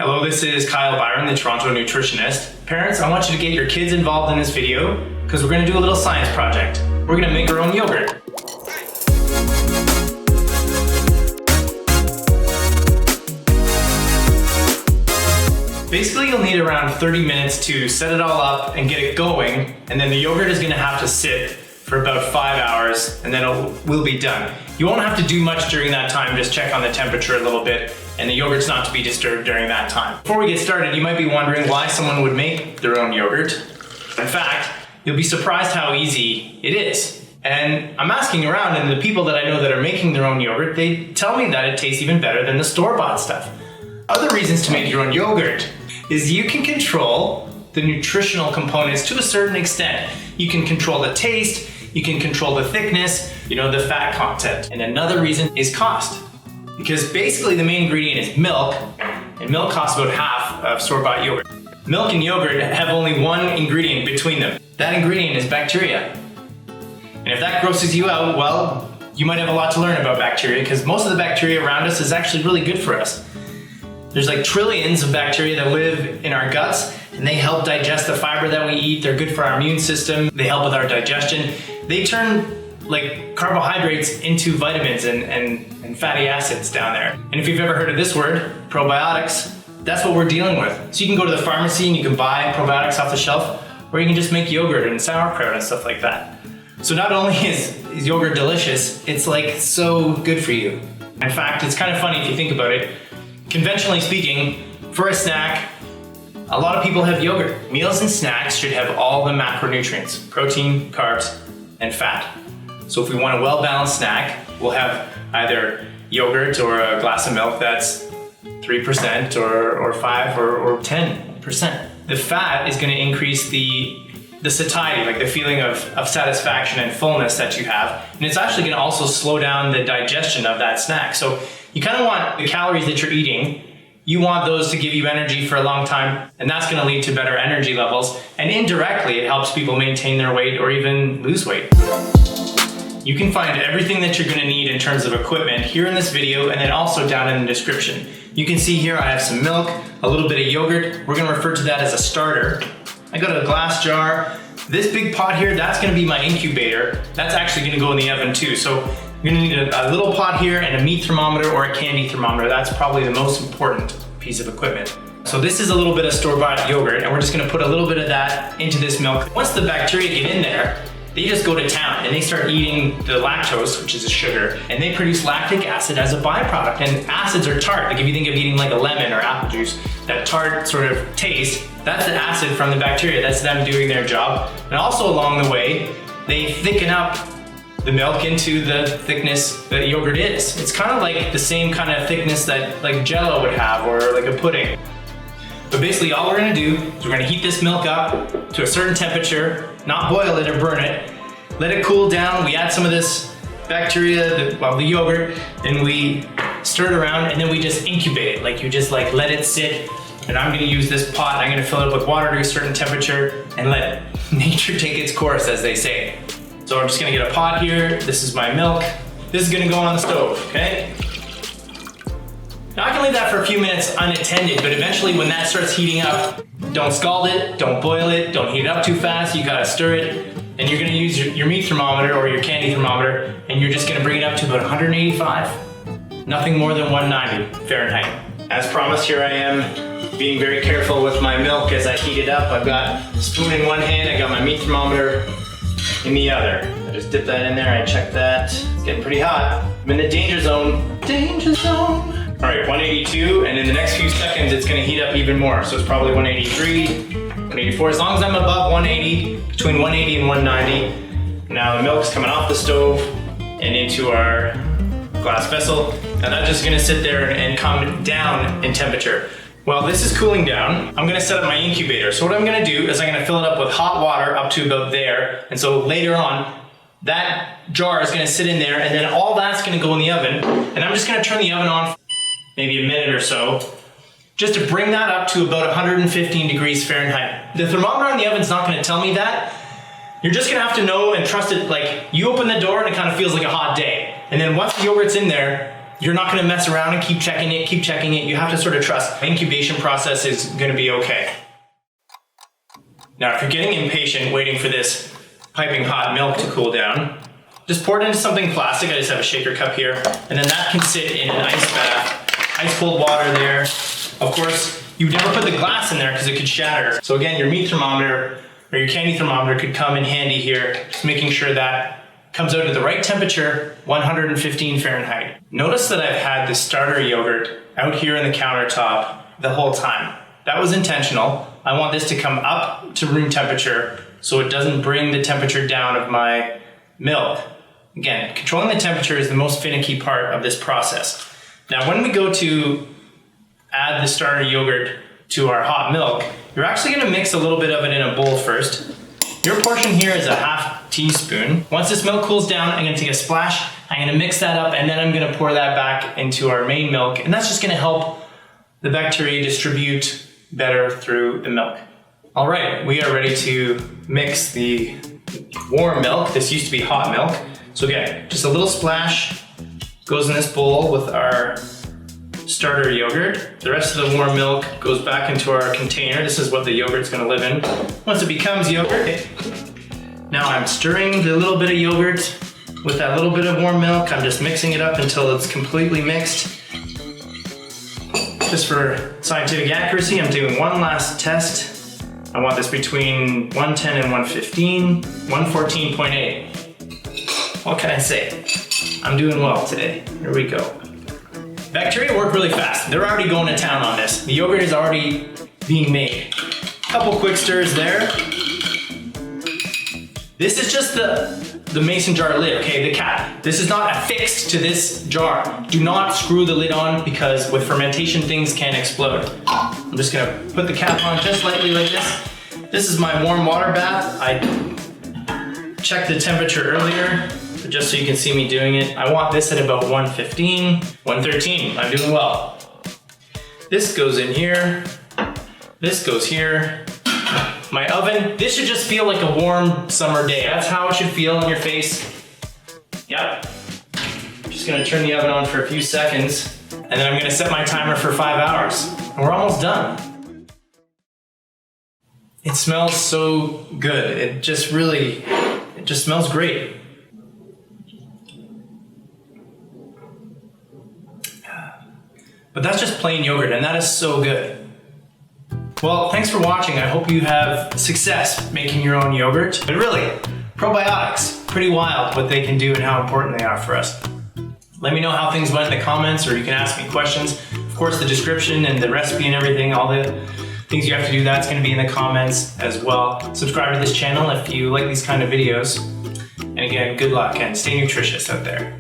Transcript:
Hello, this is Kyle Byron, the Toronto nutritionist. Parents, I want you to get your kids involved in this video because we're going to do a little science project. We're going to make our own yogurt. Basically, you'll need around 30 minutes to set it all up and get it going, and then the yogurt is going to have to sit for about 5 hours, and then it will be done. You won't have to do much during that time, just check on the temperature a little bit, and the yogurt's not to be disturbed during that time. Before we get started, you might be wondering why someone would make their own yogurt. In fact, you'll be surprised how easy it is. And I'm asking around, and the people that I know that are making their own yogurt, they tell me that it tastes even better than the store-bought stuff. Other reasons to make your own yogurt is you can control the nutritional components to a certain extent. You can control the taste, you can control the thickness, the fat content. And another reason is cost. Because basically the main ingredient is milk, and milk costs about half of store-bought yogurt. Milk and yogurt have only one ingredient between them. That ingredient is bacteria. And if that grosses you out, well, you might have a lot to learn about bacteria because most of the bacteria around us is actually really good for us. There's like trillions of bacteria that live in our guts, and they help digest the fiber that we eat. They're good for our immune system. They help with our digestion. They turn like carbohydrates into vitamins and fatty acids down there. And if you've ever heard of this word, probiotics, that's what we're dealing with. So you can go to the pharmacy and you can buy probiotics off the shelf, or you can just make yogurt and sauerkraut and stuff like that. So not only is yogurt delicious, it's like so good for you. In fact, it's kind of funny if you think about it. Conventionally speaking, for a snack, a lot of people have yogurt. Meals and snacks should have all the macronutrients, protein, carbs, and fat. So if we want a well-balanced snack, we'll have either yogurt or a glass of milk that's 3% or 5 or 10%. The fat is going to increase the satiety, like the feeling of satisfaction and fullness that you have. And it's actually going to also slow down the digestion of that snack. So you kind of want the calories that you're eating, you want those to give you energy for a long time, and that's going to lead to better energy levels. And indirectly, it helps people maintain their weight or even lose weight. You can find everything that you're going to need in terms of equipment here in this video and then also down in the description. You can see here I have some milk, a little bit of yogurt. We're going to refer to that as a starter. I got a glass jar. This big pot here, that's going to be my incubator. That's actually going to go in the oven too. So you're going to need a little pot here and a meat thermometer or a candy thermometer. That's probably the most important piece of equipment. So this is a little bit of store-bought yogurt, and we're just going to put a little bit of that into this milk. Once the bacteria get in there, they just go to town and they start eating the lactose, which is a sugar, and they produce lactic acid as a byproduct. And acids are tart. Like if you think of eating like a lemon or apple juice, that tart sort of taste, that's the acid from the bacteria. That's them doing their job. And also along the way, they thicken up the milk into the thickness that yogurt is. It's kind of like the same kind of thickness that like Jell-O would have or like a pudding. But basically all we're gonna do is we're gonna heat this milk up to a certain temperature, not boil it or burn it, let it cool down. We add some of this bacteria, the yogurt, and we stir it around, and then we just incubate it. Like you just like let it sit, and I'm gonna use this pot, I'm gonna fill it up with water to a certain temperature and let nature take its course, as they say. So I'm just gonna get a pot here. This is my milk. This is gonna go on the stove, okay? Now I can leave that for a few minutes unattended, but eventually when that starts heating up, don't scald it, don't boil it, don't heat it up too fast, you gotta stir it, and you're gonna use your meat thermometer or your candy thermometer, and you're just gonna bring it up to about 185. Nothing more than 190 Fahrenheit. As promised, here I am being very careful with my milk as I heat it up. I've got a spoon in one hand, I got my meat thermometer in the other. I just dip that in there, I check that. It's getting pretty hot. I'm in the danger zone. Danger zone. All right, 182, and in the next few seconds, it's gonna heat up even more. So it's probably 183, 184. As long as I'm above 180, between 180 and 190. Now the milk's coming off the stove and into our glass vessel. Now that's just gonna sit there and come down in temperature. While this is cooling down, I'm gonna set up my incubator. So what I'm gonna do is I'm gonna fill it up with hot water up to about there. And so later on, that jar is gonna sit in there, and then all that's gonna go in the oven. And I'm just gonna turn the oven on for maybe a minute or so, just to bring that up to about 115 degrees Fahrenheit. The thermometer in the oven's not gonna tell me that. You're just gonna have to know and trust it. Like you open the door and it kind of feels like a hot day. And then once the yogurt's in there, You're not gonna mess around and keep checking it. You have to sort of trust the incubation process is gonna be okay. Now, if you're getting impatient waiting for this piping hot milk to cool down, just pour it into something plastic. I just have a shaker cup here, and then that can sit in an ice bath. Ice cold water there. Of course, you would never put the glass in there because it could shatter. So again, your meat thermometer or your candy thermometer could come in handy here, just making sure that comes out at the right temperature, 115 Fahrenheit. Notice that I've had the starter yogurt out here in the countertop the whole time. That was intentional. I want this to come up to room temperature so it doesn't bring the temperature down of my milk. Again, controlling the temperature is the most finicky part of this process. Now, when we go to add the starter yogurt to our hot milk, you're actually gonna mix a little bit of it in a bowl first. Your portion here is a half teaspoon. Once this milk cools down, I'm gonna take a splash, I'm gonna mix that up, and then I'm gonna pour that back into our main milk, and that's just gonna help the bacteria distribute better through the milk. All right, we are ready to mix the warm milk. This used to be hot milk. So again, just a little splash goes in this bowl with our starter yogurt. The rest of the warm milk goes back into our container. This is what the yogurt's gonna live in. Once it becomes yogurt, now I'm stirring the little bit of yogurt with that little bit of warm milk. I'm just mixing it up until it's completely mixed. Just for scientific accuracy, I'm doing one last test. I want this between 110 and 115, 114.8. What can I say? I'm doing well today. Here we go. Bacteria work really fast. They're already going to town on this. The yogurt is already being made. Couple quick stirs there. This is just the mason jar lid, okay, the cap. This is not affixed to this jar. Do not screw the lid on because with fermentation things can explode. I'm just gonna put the cap on just lightly like this. This is my warm water bath. I checked the temperature earlier, but just so you can see me doing it. I want this at about 115, 113, I'm doing well. This goes in here, this goes here. My oven, this should just feel like a warm summer day. That's how it should feel on your face. Yep. Just gonna turn the oven on for a few seconds, and then I'm gonna set my timer for 5 hours. And we're almost done. It smells so good. It just smells great. But that's just plain yogurt, and that is so good. Well, thanks for watching. I hope you have success making your own yogurt. But really, probiotics, pretty wild what they can do and how important they are for us. Let me know how things went in the comments, or you can ask me questions. Of course, the description and the recipe and everything, all the things you have to do, that's gonna be in the comments as well. Subscribe to this channel if you like these kind of videos. And again, good luck and stay nutritious out there.